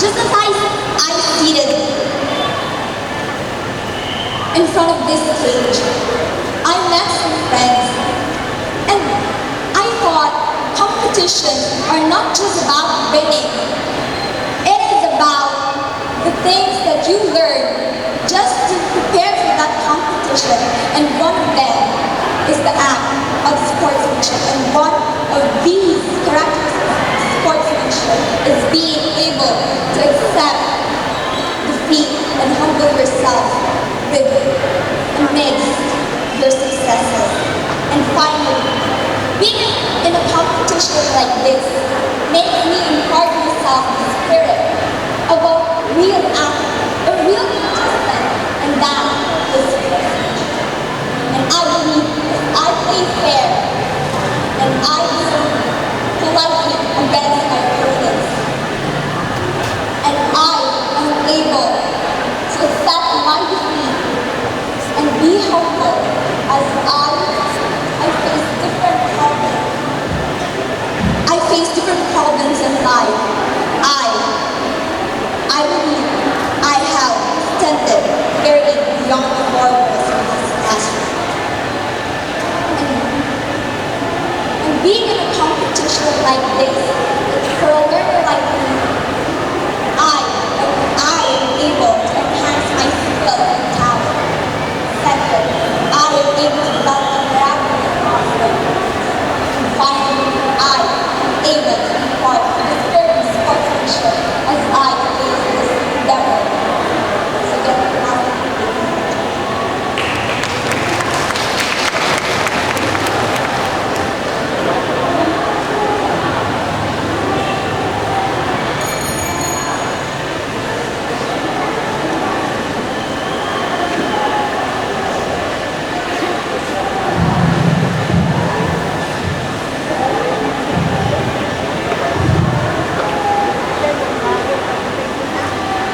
Just as I seated in front of this stage, I met some friends, and I thought competitions are not just about winning. It is about the things that you learn just to prepare for that competition, and one of them is the act of sportsmanship, and one of these characteristics of sportsmanship is being able to accept defeat and humble yourself amidst your successes. And finally, being in a competition like this makes me impart myself the spirit of a real athlete, a real participant, and that is sportsmanship. And I believe if I play fair and I deserve politely against my opponents, and I am able to accept my defeat and be humble as I face different problems. I face different problems in life. I believe I have extended very beyond the borders of this classroom. And being in a competition like this, for a learner like me, I am able to enhance my skill and talent. Second, I am able to develop a character and confidence. And finally, I am able to impart the spirit of sportsmanship as I face this endeavor. So get the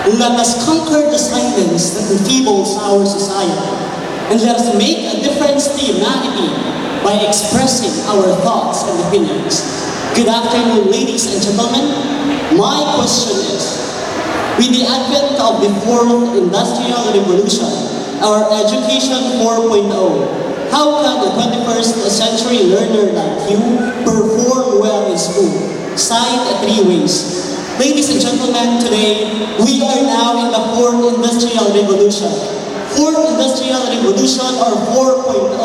Let us conquer the silence that enfeebles our society, and let us make a difference to humanity by expressing our thoughts and opinions. Good afternoon, ladies and gentlemen. My question is, with the advent of the fourth industrial revolution, our education 4.0, how can a 21st century learner like you perform well in school? Cite 3 ways. Ladies and gentlemen, today, we are now in the fourth industrial revolution. Fourth industrial revolution, or 4.0,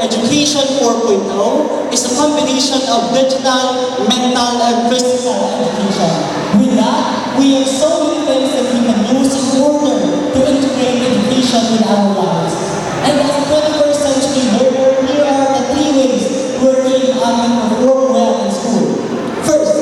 education 4.0, is a combination of digital, mental, and physical education. With that, we have so many things that we can use in order to integrate education with our lives. And as a 21st century learner, here are the 3 ways wherein I can perform well in school. First,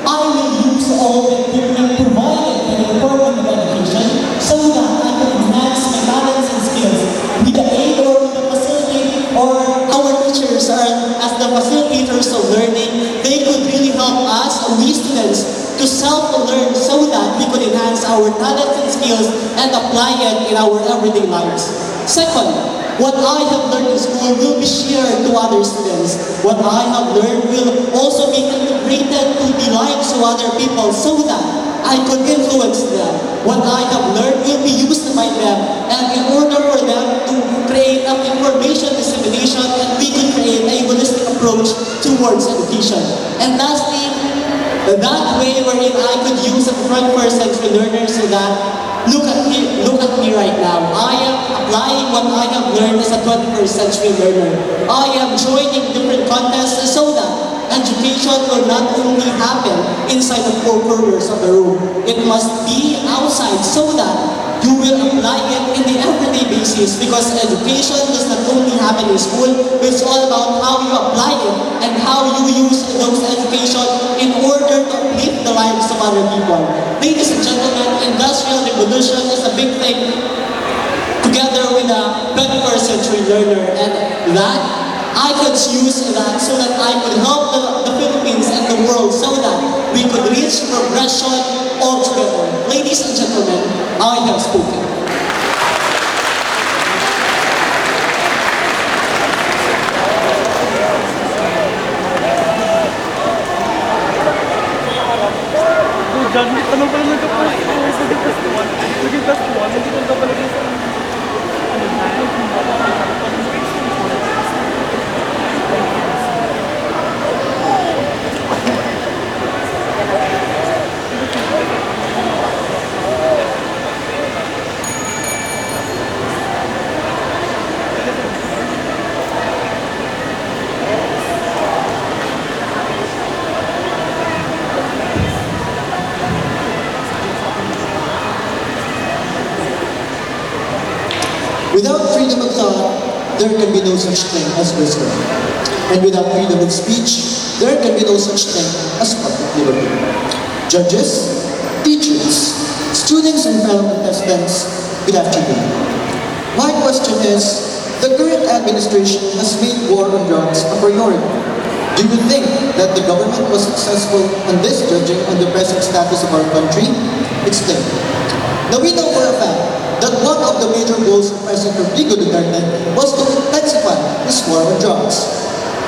I will use all the equipment provided in the Department of Education so that I can enhance my talents and skills with the aid or with the facility, or our teachers are as the facilitators of learning. They could really help us, we students, to self-learn so that we could enhance our talents and skills and apply it in our everyday lives. Second, what I have learned in school will be shared to other students. What I have learned will also be integrated to the lives of other people so that I could influence them. What I have learned will be used by them, and in order for them to create an information dissemination, and we could create a holistic approach towards education. And lastly, that way wherein I could use a 21st century learner so that look at me right now. I am applying what I have learned as a 21st century learner. I am joining different contests so that education will not only happen inside the 4 corners of the room. It must be outside so that you will apply it in the everyday basis, because education does not only happen in school, it's all about how you apply it and how you use those education in order to uplift the lives of other people. Ladies and gentlemen, industrial revolution is a big thing together with a 21st century learner, and that I could use that so that I could help the Philippines and the world so that we could reach progression all together. Ladies and gentlemen, I have spoken. Good Diyan, ano pala nagka-post ko? Naging test 1. Naging test 1. Hindi ko napalagay sa Without freedom of thought, there can be no such thing as wisdom. And without freedom of speech, there can be no such thing as public liberty. Judges, teachers, students and fellow contestants, good afternoon. My question is, the current administration has made war on drugs a priority. Do you think that the government was successful in this judging on the present status of our country? Explain. Now we know for a fact that one of the major goals of President Rodrigo Duterte was to intensify this war on drugs.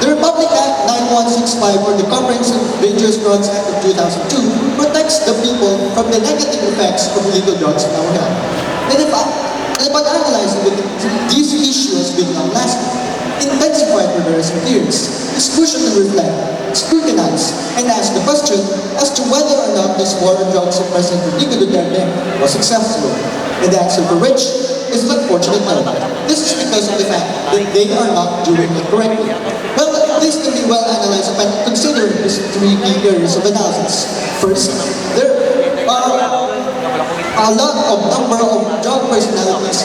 The Republic Act 9165, or the Comprehensive Dangerous Drugs Act of 2002, protects the people from the negative effects of illegal drugs in our health. And if analyzing these issues being long-lasting, intensified for the recent years, it's crucial to reflect, scrutinize, and ask the question as to whether or not this war on drugs of President Rodrigo Duterte was successful. And the answer for which is unfortunate no. This is because of the fact that they are not doing it correctly. Well, this can be well analyzed by considering these three key areas of analysis. First, there are a lot of number of drug personalities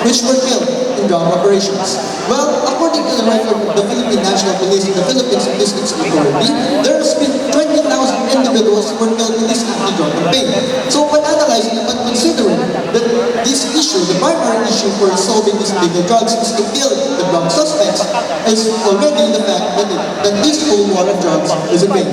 which were killed in drug operations. Well, according to the record of the Philippine National Police and the Philippine Statistics Authority, there has been 20,000 individuals who were killed in this anti-drug campaign. So when analyzing and considering that this issue, the primary issue for solving these illegal drugs is to kill the drug suspects, is already the fact that this whole war of drugs is a vain.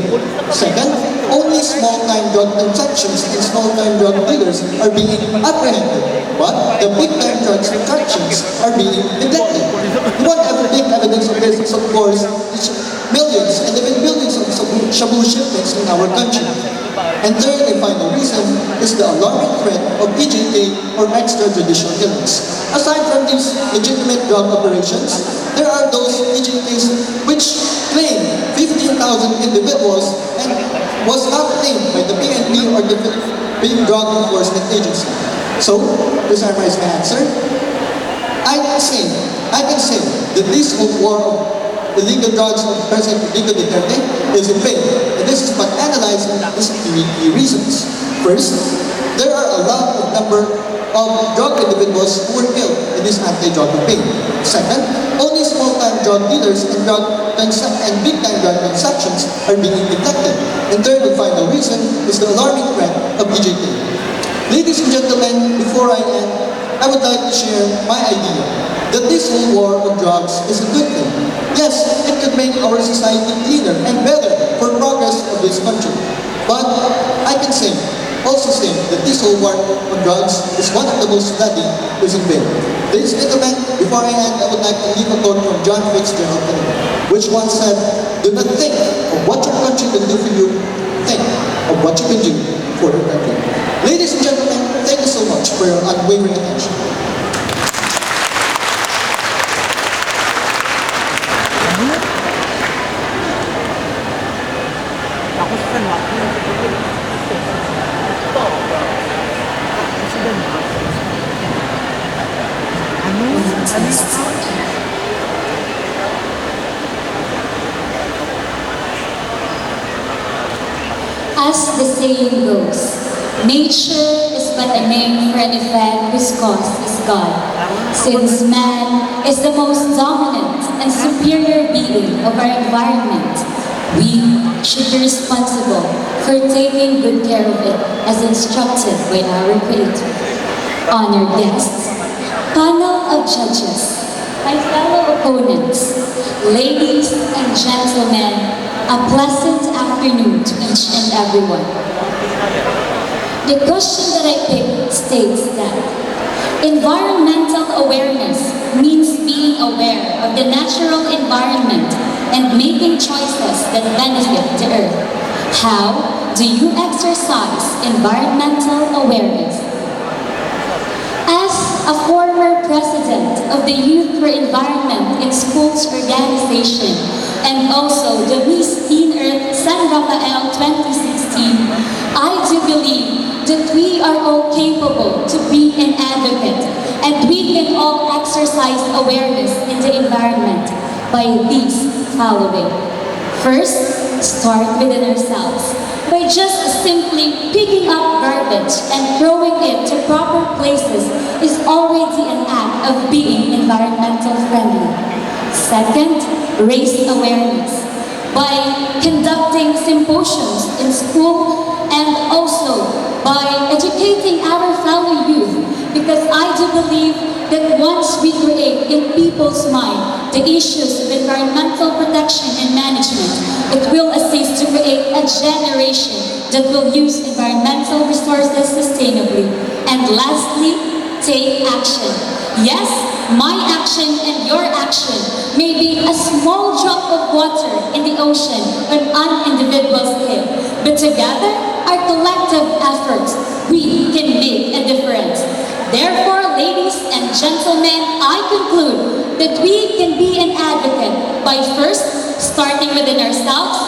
Second, only small-time drug transactions and small-time drug dealers are being apprehended, but the big-time drug transactions are being neglected. One big evidence of this is, of course, millions and even billions of shabu shipments in our country. And third and final reason is the alarming threat of EJK or extrajudicial killings. Aside from these legitimate drug operations, there are those EJKs which claim 15,000 individuals and was not claimed by the PNP or the Philippine Drug Enforcement Agency. So, to summarize my answer, I can say that this whole war of illegal drugs of President Rodrigo Duterte is in vain. And this is by analyzing these three key reasons. First, there are a lot of number of drug individuals who were killed in this anti-drug campaign. Second, only small-time drug dealers and big-time drug transactions are being neglected. And third and final reason is the alarming threat of EJK. Ladies and gentlemen, before I end, I would like to share my idea that this whole war on drugs is a good thing. Yes, it could make our society cleaner and better for progress of this country. But I can also say that this whole war on drugs is one of the most bloody is in vain. Ladies and gentlemen, before I end, I would like to leave a quote from John Fitzgerald, which once said, "Do not think of what your country can do for you, think of what you can do for your country." Ladies and gentlemen, thank you so much for your unwavering attention. Ako sa kanwa. As the saying goes, nature is but a name for an event whose cause is God. Since man is the most dominant and superior being of our environment, we should be responsible for taking good care of it as instructed by our Creator. Honored guests, panel of judges, my fellow opponents, ladies and gentlemen, a pleasant afternoon to each and everyone. The question that I picked states that environmental awareness means being aware of the natural environment and making choices that benefit the earth. How do you exercise exercise environmental awareness. As a former president of the Youth for Environment in Schools organization and also the Miss Teen Earth San Rafael 2016, I do believe that we are all capable to be an advocate and we can all exercise awareness in the environment by these following. First, start within ourselves by just simply picking up garbage and throwing it to proper places is already an act of being environmental friendly. Second, raise awareness by conducting symposiums in school and also by educating our fellow youth, because I do believe that once we create in people's mind the issues of environmental protection and management, it will assist to create a generation that will use environmental resources sustainably. And lastly, take action. Yes, my action and your action may be a small drop of water in the ocean on an individual scale, but together, our collective efforts, we can make a difference. Therefore, ladies and gentlemen, I conclude that we can be an advocate by first, starting within ourselves,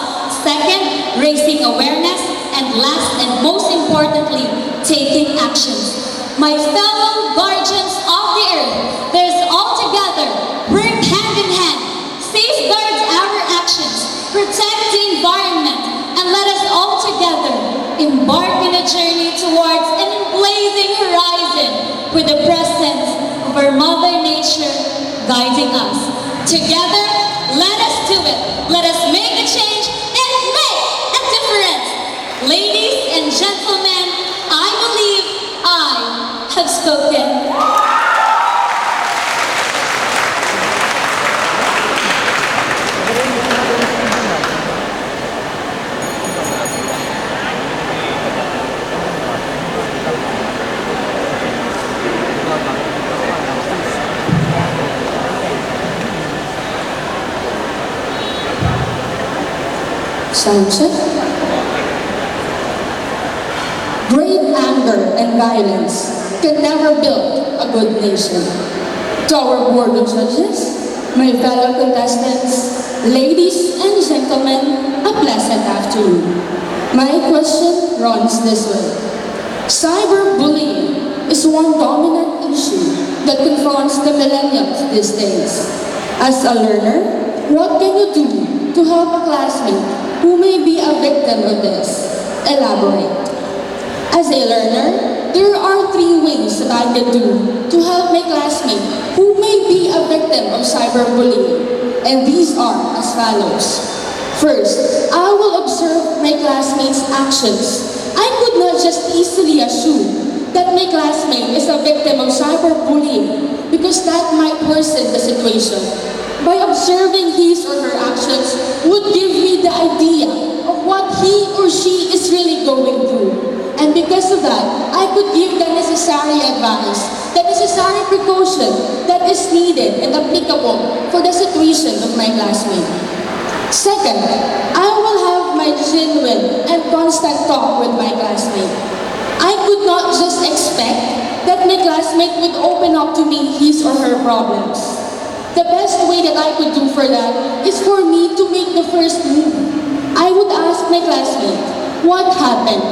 second, raising awareness, and last and most importantly, taking actions. My fellow guardians of the earth, let us all together work hand in hand, safeguard our actions, protect the environment, and let us all together embark on a journey towards an blazing horizon with the presence of our Mother Nature guiding us. Together, let us do it. Let us make a change and make a difference. Ladies and gentlemen, I believe I have spoken. Soundcheck. Great anger and violence can never build a good nation. To our board of judges, my fellow contestants, ladies and gentlemen, a pleasant afternoon. My question runs this way. Cyberbullying is one dominant issue that confronts the millennials these days. As a learner, what can you do to help a classmate who may be a victim of this? Elaborate. As a learner, there are 3 ways that I can do to help my classmate who may be a victim of cyberbullying, and these are as follows. First, I will observe my classmates' actions. I could not just easily assume that my classmate is a victim of cyberbullying because that might worsen the situation. By observing his or her actions would give me the idea of what he or she is really going through. And because of that, I could give the necessary advice, the necessary precaution that is needed and applicable for the situation of my classmate. Second, I will have my genuine and constant talk with my classmate. I could not just expect that my classmate would open up to me his or her problems. The best way that I could do for that is for me to make the first move. I would ask my classmate, what happened?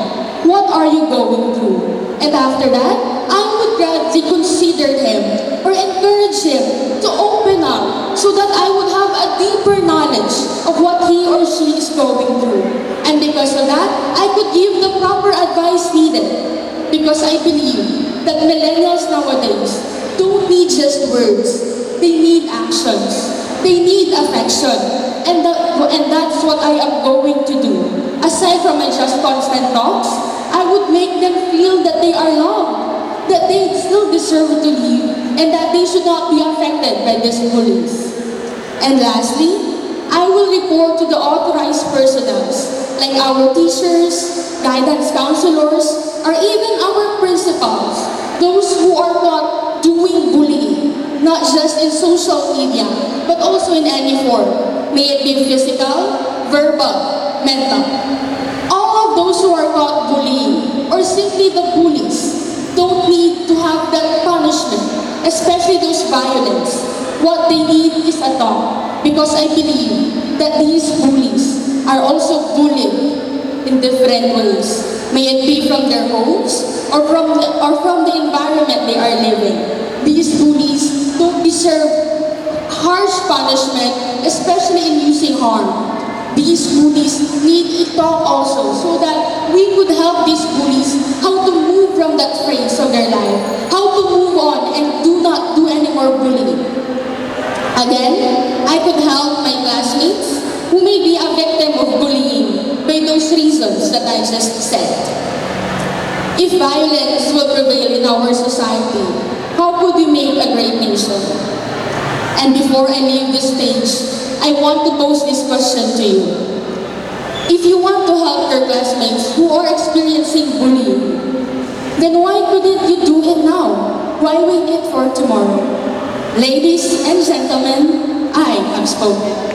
What are you going through? And after that, I would gladly consider him or encourage him to open up so that I would have a deeper knowledge of what he or she is going through. And because of that, I could give the proper advice needed. Because I believe that millennials nowadays don't need just words. They need actions. They need affection. And that's what I am going to do. Aside from my just constant talks, I would make them feel that they are loved, that they still deserve to live, and that they should not be affected by these bullies. And lastly, I will report to the authorized personnels, like our teachers, guidance counselors, or even our principals, those who are not doing bullying. Not just in social media, but also in any form. May it be physical, verbal, mental. All of those who are caught bullying especially the bullies, don't need to have that punishment, especially those violence. What they need is a talk, because I believe that these bullies are also bullied in different ways. May it be from their homes or from the environment they are living. These bullies don't deserve harsh punishment, especially in using harm. These bullies need a talk also, so that we could help these bullies how to move from that phase of their life, how to move on and do not do any more bullying. Again, I could help my classmates who may be a victim of bullying by those reasons that I just said. If violence will prevail in our society, how could we make a great nation? And before I leave this stage, I want to pose this question to you. If you want to help your classmates who are experiencing bullying, then why couldn't you do it now? Why wait it for tomorrow? Ladies and gentlemen, I have spoken.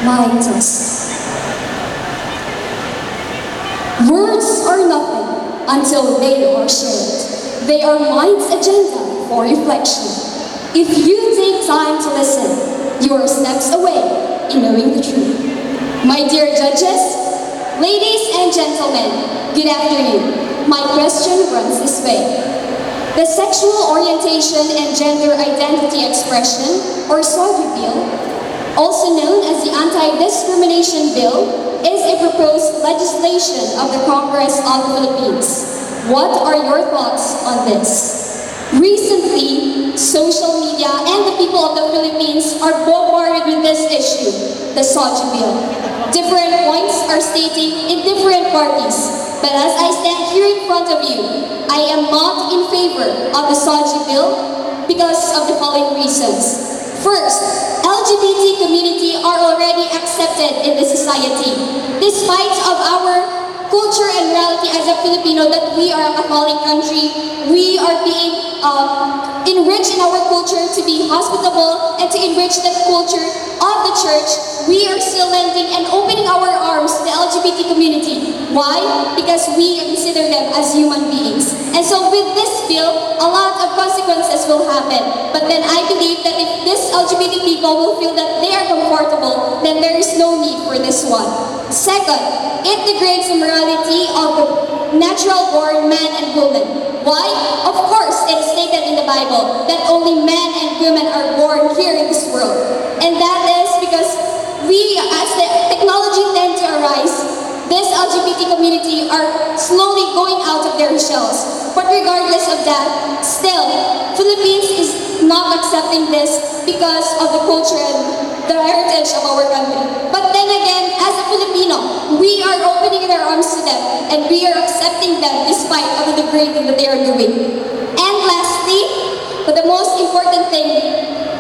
Mindless. Words are nothing until they are shared. They are mind's agenda for reflection. If you take time to listen, you are steps away in knowing the truth. My dear judges, ladies and gentlemen, good afternoon. My question runs this way. The Sexual Orientation and Gender Identity Expression, or SOGI Bill, also known as the Anti-Discrimination Bill, is a proposed legislation of the Congress of the Philippines. What are your thoughts on this? Recently, social media and the people of the Philippines are bombarded with this issue, the SOGI Bill. Different points are stating in different parties, but as I stand here in front of you, I am not in favor of the SOGI Bill because of the following reasons. First, LGBT community are already accepted in the society. Despite of our culture and reality as a Filipino that we are a Catholic country, we are being enriched in our culture to be hospitable and to enrich the culture of the church. We are still lending and opening our arms to the LGBT community. Why? Because we consider them as human beings. And so with this bill, a lot of consequences will happen. But then I believe that if this LGBT people will feel that they are comfortable, then there is no need for this one. Second, it degrades the morality of the natural-born man and woman. Why? Of course, it is stated in the Bible that only men and women are born here in this world. And that is because we, as the technology tend to arise, this LGBT community are slowly going out of their shells. But regardless of that, still, Philippines is not accepting this because of the culture and the heritage of our country. But then again, as a Filipino, we are opening our arms to them and we are accepting them despite of the degrading that they are doing. And lastly, but the most important thing,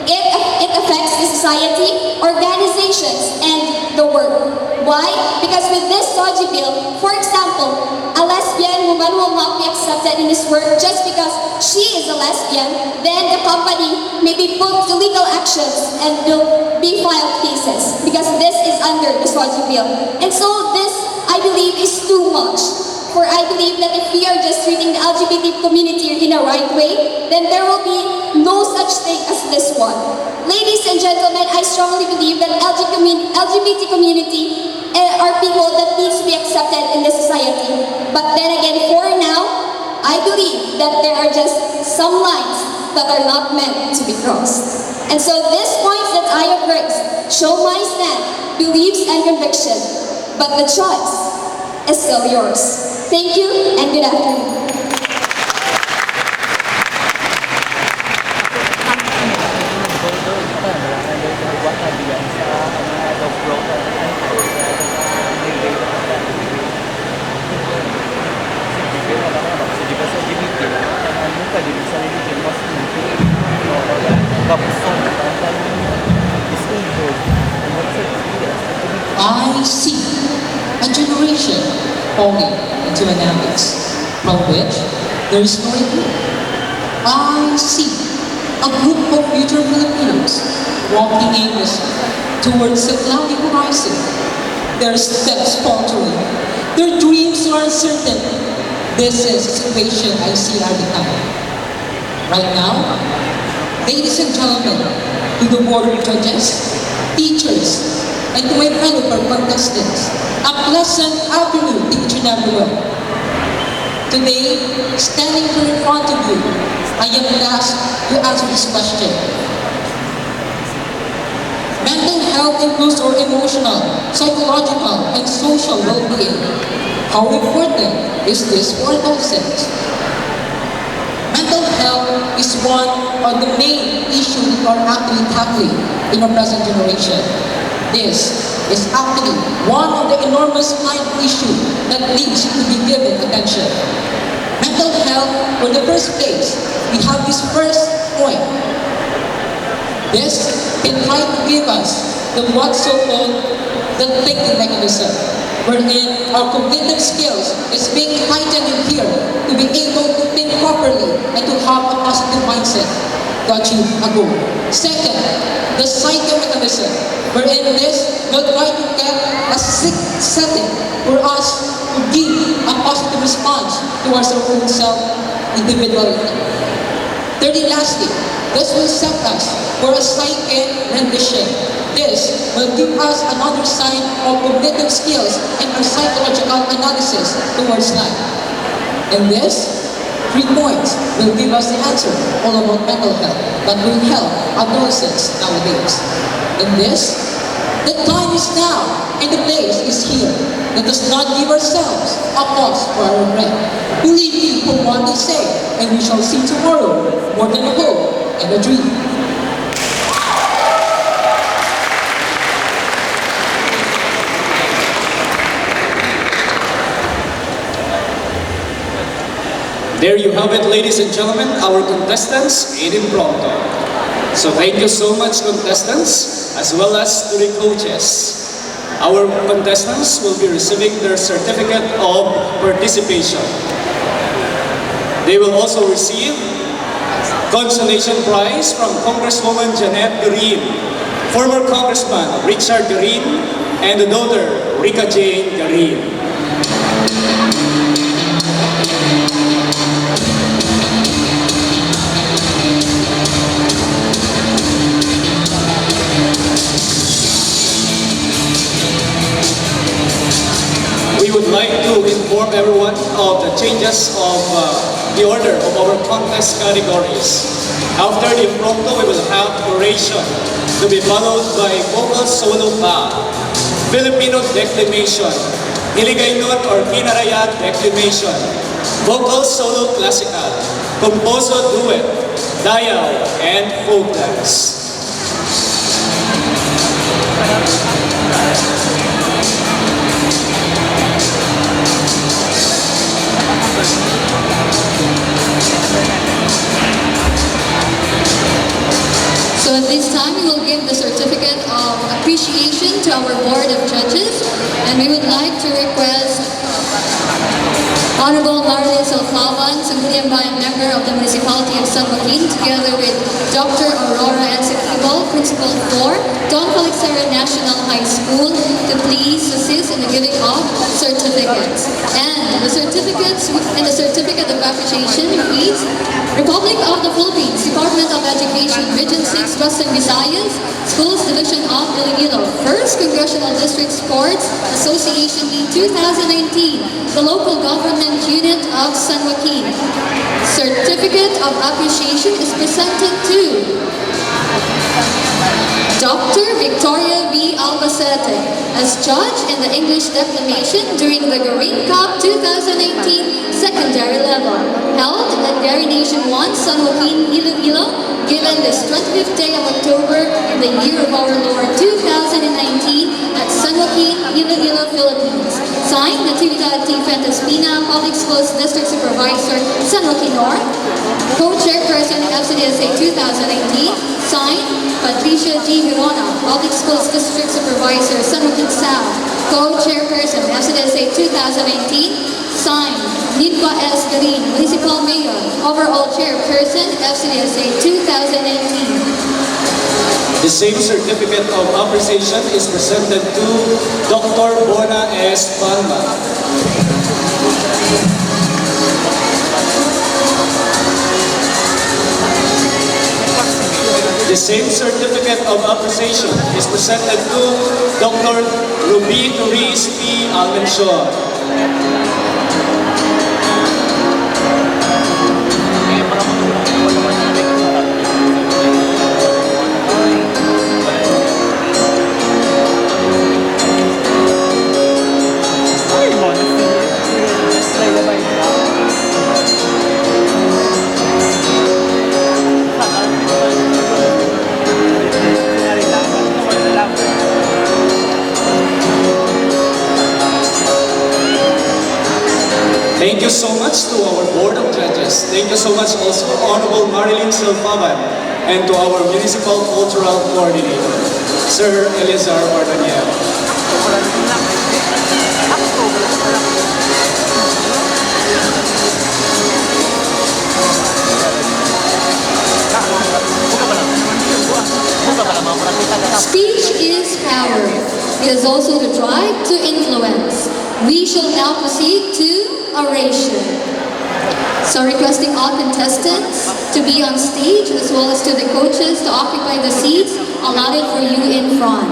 it affects the society, organizations, and the work. Why? Because with this SOGI bill, for example, a lesbian woman will not be accepted in this work just because she is a lesbian. Then the company may be put to legal actions and will be filed cases because this is under the SOGI bill. And so this, I believe, is too much. For I believe that if we are just treating the LGBT community in a right way, then there will be no such thing as this one. Ladies and gentlemen, I strongly believe that LGBT community are people that needs to be accepted in the society. But then again, for now, I believe that there are just some lines that are not meant to be crossed. And so these points that I have raised show my stand, beliefs, and conviction. But the choice is still yours. Thank you and good afternoon. Jadi bahasa LGBT, kan muka dia bisa religion masuk situation falling into an abyss from which there is no relief. I see a group of future Filipinos walking aimlessly towards a cloudy horizon. Their steps faltering, their dreams are uncertain. This is the situation I see at the time. Right now, ladies and gentlemen, to the board of judges, teachers, and to my fellow contestants, a pleasant afternoon to each and everyone. Today, standing here in front of you, I am asked to answer this question. Mental health includes our emotional, psychological, and social well-being. How important is this for adolescents? Mental health is one of the main issues we are actually tackling in our present generation. This is actually one of the enormous kind of issues that needs to be given attention. Mental health, for the first place, we have this first point. This can try to give us the what so-called the thinking mechanism, wherein our cognitive skills is being heightened in here to be able to think properly and to have a positive mindset to achieve a goal. Second, the psychomechanism, wherein this will try to get a sick setting for us to give a positive response towards our own self individuality. Thirdly, lastly, this will set us for a psyche rendition. This will give us another sign of cognitive skills and our psychological analysis towards life. And this 3 points will give us the answer all about mental health that will help adolescents nowadays. And this, the time is now and the place is here. Let us not give ourselves a cause for our regret. Believe me for what they say, and we shall see tomorrow more than a hope and a dream. There you have it, ladies and gentlemen, our contestants in impromptu. So thank you so much, contestants, as well as to the coaches. Our contestants will be receiving their certificate of participation. They will also receive consolation prize from Congresswoman Janet Garin, former Congressman Richard Garin, and the daughter Rica Jane Garin. We would like to inform everyone of the changes of the order of our contest categories. After the impromptu, we will have oration to be followed by vocal solo pa, Filipino declamation, Hiligaynon or Kinaraya declamation, vocal solo classical, composo duet, dayaw, and folk dance. So at this time, we will give the certificate of appreciation to our board of judges, and we would like to request Honorable Marilyn Salflawan, Sangguniang Bayan member of the Municipality of San Joaquin, together with Dr. Aurora Ezequiel, Principal 4, Don Calixera National High School, to please assist in the giving of certificates. And the certificate of appreciation reads, Republic of the Philippines, Department of Education, Region 6, Western Visayas, Schools Division of Iloilo, 1st Congressional District Sports Association League 2019, the local government unit of San Joaquin. Certificate of appreciation is presented to Dr. Victoria V. Albacete as judge in the English declamation during the Garin Cup 2018 secondary level, held at Gary Nation 1, San Joaquin, Iloilo, given this 25th day of October in the year of our Lord 2019 at San Joaquin, Iloilo, Philippines. Signed, Natividad T. Fantaspina, Public Schools District Supervisor, San Joaquin North. Co-Chairperson, FCDSA 2018. Signed, Patricia G. Hirona, Public Schools District Supervisor, San Joaquin South. Co-chairperson, FCDSA 2018, signed, Nidba S. Garin, Municipal Mayor. Overall chairperson, FCDSA 2018. The same certificate of appreciation is presented to Dr. Bona S. Palma. The same certificate of appreciation is presented to Dr. Ruby Therese P. Almenshaw. Thank you so much to our Board of Judges. Thank you so much also Honorable Marilyn Silvaban and to our Municipal Cultural Coordinator, Sir Elizar Ordoniel. Speech is power. It is also the drive to influence. We shall now proceed to oration. So requesting all contestants to be on stage as well as to the coaches to occupy the seats allotted for you in front.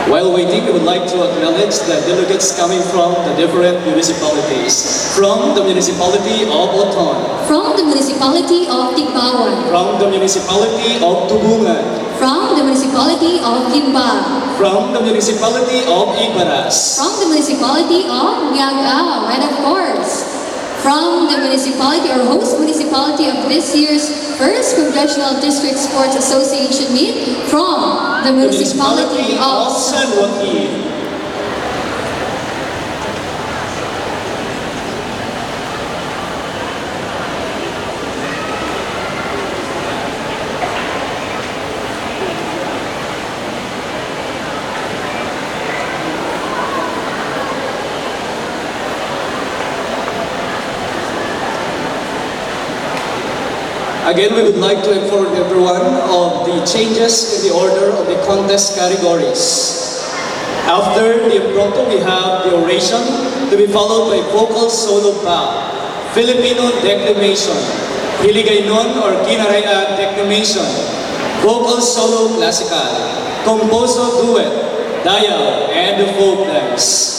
While waiting, we would like to acknowledge the delegates coming from the different municipalities. From the municipality of Oton. From the municipality of Tigbawan. From the municipality of Tubungan. From the municipality of Gimba. From the municipality of Igbaras. From the municipality of Miagao, and of course, from the municipality or host municipality of this year's first Congressional District Sports Association meet, from the municipality of San Joaquin. Again, we would like to inform everyone of the changes in the order of the contest categories. After the impromptu, we have the oration to be followed by vocal solo bow, Filipino declamation, Hiligaynon or Kinaraya declamation, vocal solo classical, composo duet, dayaw, and the folk dance.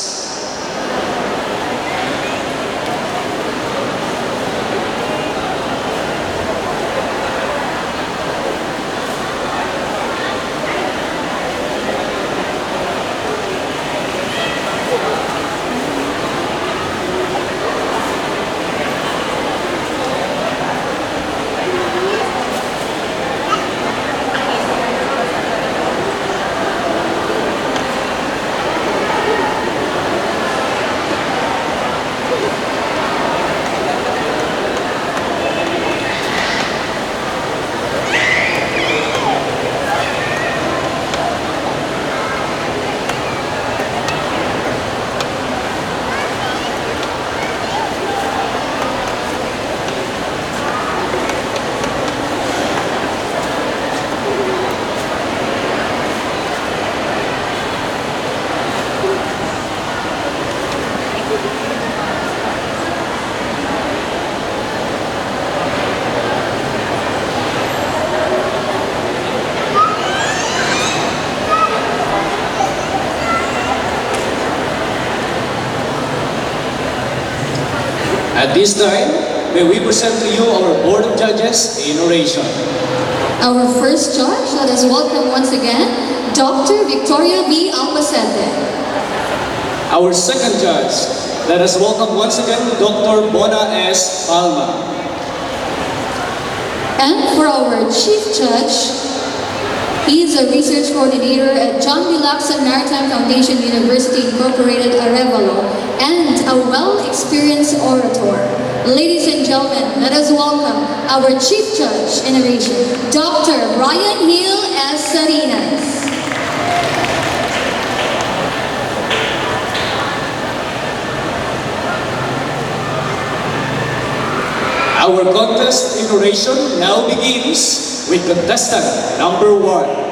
At this time, may we present to you our Board of Judges in oration. Our first judge, let us welcome once again, Dr. Victoria V. Albacete. Our second judge, let us welcome once again Dr. Bona S. Palma. And for our chief judge, he is a research coordinator at John D. Lacson Maritime Foundation University Incorporated, Arevalo, and a well-experienced orator. Ladies and gentlemen, let us welcome our chief judge in oration, Dr. Brian Hill S. Sarinas. Our contest in oration now begins with contestant number 1.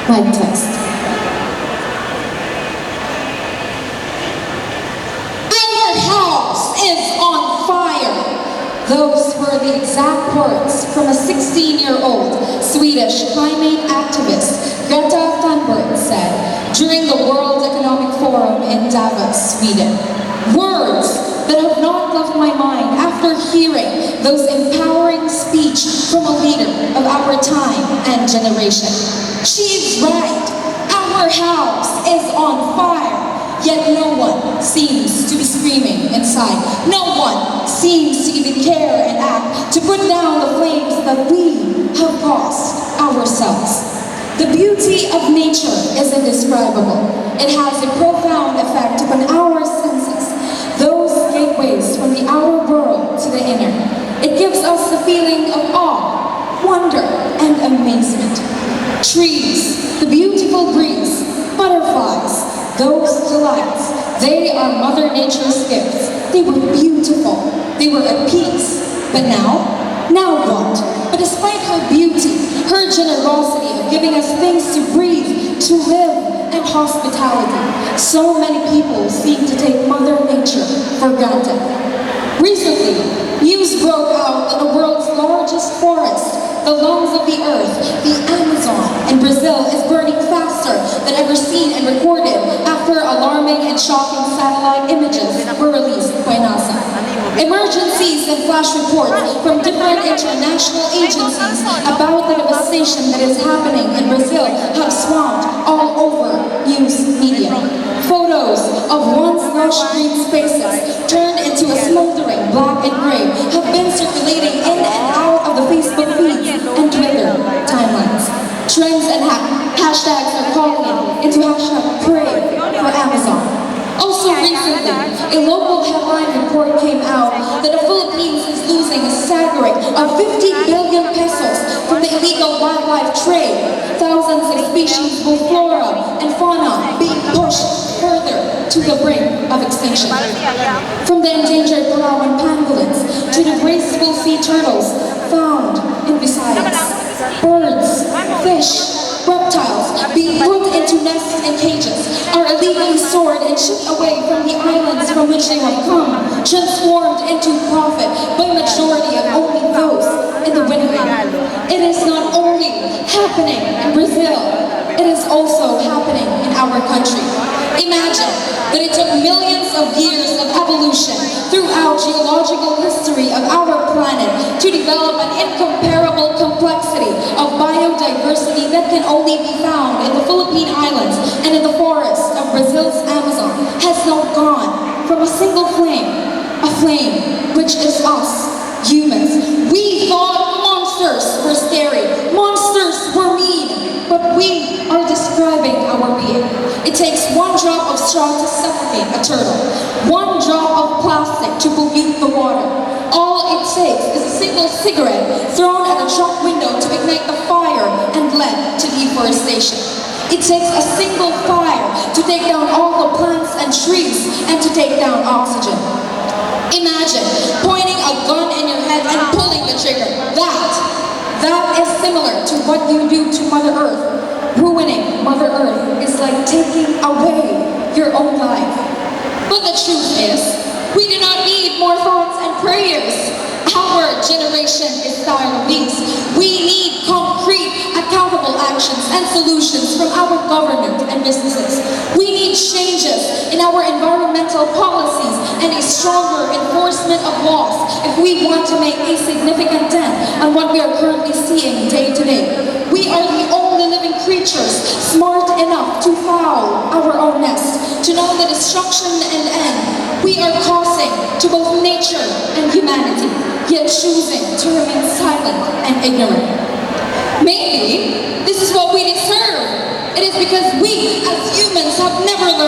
Mic test. Our house is on fire. Those were the exact words from a 16-year-old Swedish climate activist, Greta Thunberg, said during the World Economic Forum in Davos, Sweden. Words that have not left my mind after hearing those empowering speech from a leader of our time and generation. She's right. Our house is on fire. Yet no one seems to be screaming inside. No one seems to even care and act to put down the flames that we have caused ourselves. The beauty of nature is indescribable. It has a profound effect upon our senses, those gateways from the outer world to the inner. It gives us the feeling of awe, wonder, and amazement. Trees, the beautiful breeze, butterflies, those delights, they are Mother Nature's gifts. They were beautiful. They were at peace. But now what? But despite her beauty, her generosity of giving us things to breathe, to live, and hospitality, so many people seem to take Mother Nature for granted. Recently, news broke out that the world's largest forest, the lungs of the earth, the Amazon in Brazil, is burning faster than ever seen and recorded after alarming and shocking satellite images were released by NASA. Emergencies and flash reports from different international agencies about the devastation that is happening in Brazil have swamped all over news media. Photos of once lush green spaces turned into a smoldering black and gray have been circulating in and out of the Facebook feeds and Twitter timelines. Trends and hashtags are calling it into hashtag pray for Amazon. Also recently, a local headline report came out that the Philippines is losing a staggering of 50 billion pesos from the illegal wildlife trade. Thousands of species, both flora and fauna, being pushed further to the brink of extinction. From the endangered Palawan pangolins to the graceful sea turtles found in Visayas. Birds, fish, reptiles being put into nests and cages are illegally stored and shipped away from the islands from which they have come, transformed into profit by majority of only those in the winning. It is not only happening in Brazil, it is also happening in our country. Imagine that it took millions of years of evolution throughout geological history of our planet to develop an incomparable complexity of biodiversity that can only be found in the Philippine Islands and in the forests of Brazil's Amazon has now gone from a single flame, a flame which is us, humans. We thought monsters were scary, monsters were mean, but we are describing our being. It takes one drop of straw to suffocate a turtle, one drop of plastic to pollute the water. All it takes is a single cigarette thrown at a shop window to ignite the fire and lead to deforestation. It takes a single fire to take down all the plants and trees and to take down oxygen. Imagine pointing a gun in your head and pulling the trigger. That is similar to what you do to Mother Earth. Ruining Mother Earth is like taking away your own life. But the truth is, we do not need more thoughts and prayers. Our generation is tired of these. We need concrete, accountable actions and solutions from our government and businesses. We need changes in our environmental policies and a stronger enforcement of laws if we want to make a significant dent on what we are currently seeing day to day. We are the only living creatures smart enough to foul our own nest, to know the destruction and end we are causing to both nature and humanity, yet choosing to remain silent and ignorant. Maybe this is what we deserve. It is because we as humans have never learned